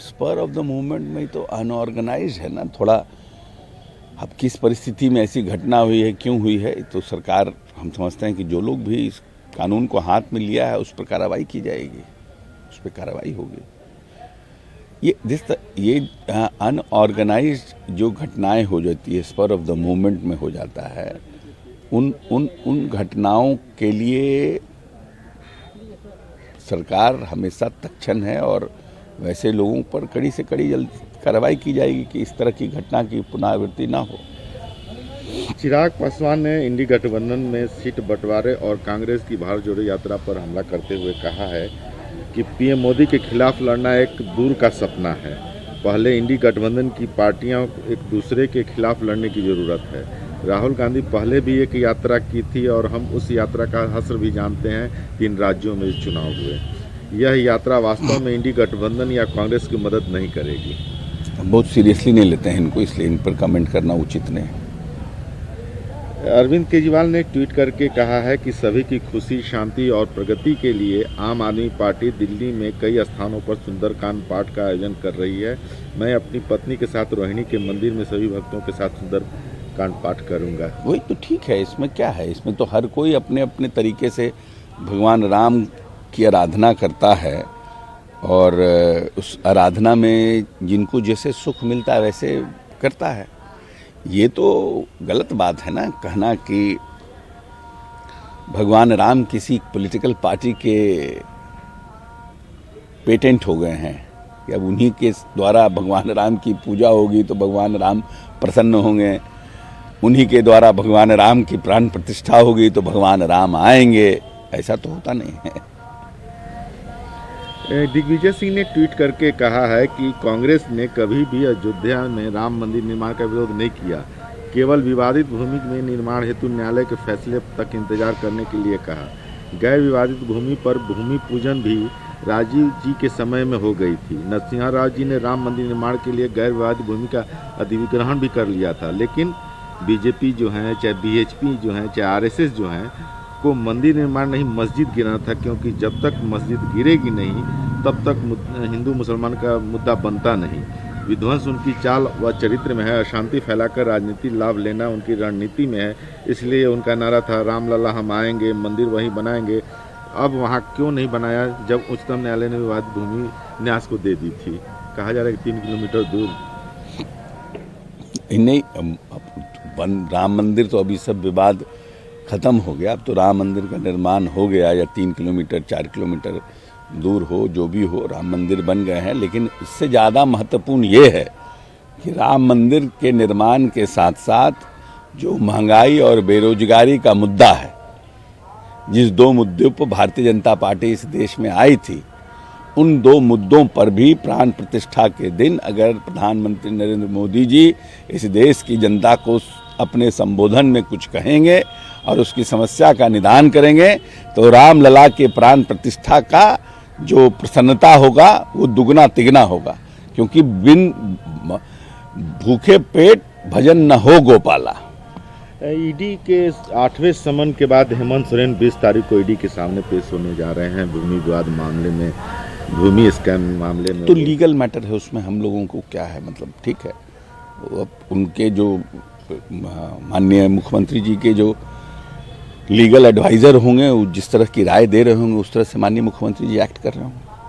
Spur of the movement में तो unorganised है ना थोड़ा। अब किस परिस्थिति में ऐसी घटना हुई है, क्यों हुई है, तो सरकार, हम समझते हैं कि जो लोग भी इस कानून को हाथ में लिया है उस पर कार्रवाई की जाएगी, उस पर कार्रवाई होगी। ये अनऑर्गेनाइज्ड जो घटनाएं हो जाती है, स्पर ऑफ द मूवमेंट में हो जाता है, उन घटनाओं के लिए सरकार हमेशा तत्क्षण है और वैसे लोगों पर कड़ी से कड़ी जल्द कार्रवाई की जाएगी कि इस तरह की घटना की पुनरावृत्ति ना हो। चिराग पासवान ने इंडी गठबंधन में सीट बंटवारे और कांग्रेस की भारत जोड़ो यात्रा पर हमला करते हुए कहा है कि पीएम मोदी के खिलाफ लड़ना एक दूर का सपना है। पहले इंडी गठबंधन की पार्टियां एक दूसरे के खिलाफ लड़ने की ज़रूरत है। राहुल गांधी पहले भी एक यात्रा की थी और हम उस यात्रा का हश्र भी जानते हैं। 3 राज्यों में चुनाव हुए। यह यात्रा वास्तव में इंडी गठबंधन या कांग्रेस की मदद नहीं करेगी। बहुत सीरियसली नहीं लेते हैं इनको, इसलिए इन पर कमेंट करना उचित नहीं। अरविंद केजरीवाल ने ट्वीट करके कहा है कि सभी की खुशी, शांति और प्रगति के लिए आम आदमी पार्टी दिल्ली में कई स्थानों पर सुंदरकांड पाठ का आयोजन कर रही है। मैं अपनी पत्नी के साथ रोहिणी के मंदिर में सभी भक्तों के साथ सुंदरकांड पाठ करूंगा। वही तो ठीक है, इसमें क्या है, इसमें तो हर कोई अपने अपने तरीके से भगवान राम की आराधना करता है और उस आराधना में जिनको जैसे सुख मिलता है वैसे करता है। ये तो गलत बात है ना कहना कि भगवान राम किसी पॉलिटिकल पार्टी के पेटेंट हो गए हैं कि अब उन्हीं के द्वारा भगवान राम की पूजा होगी तो भगवान राम प्रसन्न होंगे, उन्हीं के द्वारा भगवान राम की प्राण प्रतिष्ठा होगी तो भगवान राम आएंगे। ऐसा तो होता नहीं है। दिग्विजय सिंह ने ट्वीट करके कहा है कि कांग्रेस ने कभी भी अयोध्या में राम मंदिर निर्माण का विरोध नहीं किया, केवल विवादित भूमि में निर्माण हेतु न्यायालय के फैसले तक इंतजार करने के लिए कहा। गैर विवादित भूमि पर भूमि पूजन भी राजीव जी के समय में हो गई थी। नरसिम्हा राव जी ने राम मंदिर निर्माण के लिए गैर विवादित भूमि का अधिग्रहण भी कर लिया था, लेकिन बीजेपी जो है, चाहे बीएचपी जो है, चाहे आरएसएस जो है, को मंदिर निर्माण नहीं मस्जिद गिराना था, क्योंकि जब तक मस्जिद गिरेगी नहीं तब तक हिंदू मुसलमान का मुद्दा बनता नहीं। विध्वंस उनकी चाल व चरित्र में है, अशांति फैलाकर राजनीति लाभ लेना उनकी रणनीति में है। इसलिए उनका नारा था राम लला हम आएंगे, मंदिर वहीं बनाएंगे। अब वहाँ क्यों नहीं बनाया जब उच्चतम न्यायालय ने विवादित भूमि न्यास को दे दी थी? कहा जा रहा है कि 3 किलोमीटर दूर नहीं, राम मंदिर तो अभी सब विवाद खत्म हो गया। अब तो राम मंदिर का निर्माण हो गया, या 3 किलोमीटर 4 किलोमीटर दूर हो, जो भी हो, राम मंदिर बन गए हैं। लेकिन इससे ज़्यादा महत्वपूर्ण ये है कि राम मंदिर के निर्माण के साथ साथ जो महंगाई और बेरोजगारी का मुद्दा है, जिस 2 मुद्दों पर भारतीय जनता पार्टी इस देश में आई थी, उन 2 मुद्दों पर भी प्राण प्रतिष्ठा के दिन अगर प्रधानमंत्री नरेंद्र मोदी जी इस देश की जनता को अपने संबोधन में कुछ कहेंगे और उसकी समस्या का निदान करेंगे तो राम लला के प्राण प्रतिष्ठा का जो प्रसन्नता होगा वो दुगना तिगना होगा, क्योंकि बिन भूखे पेट भजन न हो गोपाला। ईडी के 8वें समन के बाद हेमंत सोरेन 20 तारीख को ईडी के सामने पेश होने जा रहे हैं भूमि विवाद मामले में, भूमि स्कैम मामले में। तो लीगल मैटर है, उसमें हम लोगों को क्या है, मतलब ठीक है। अब उनके जो माननीय मुख्यमंत्री जी के जो लीगल एडवाइज़र होंगे, जिस तरह की राय दे रहे होंगे उस तरह से माननीय मुख्यमंत्री जी एक्ट कर रहे होंगे।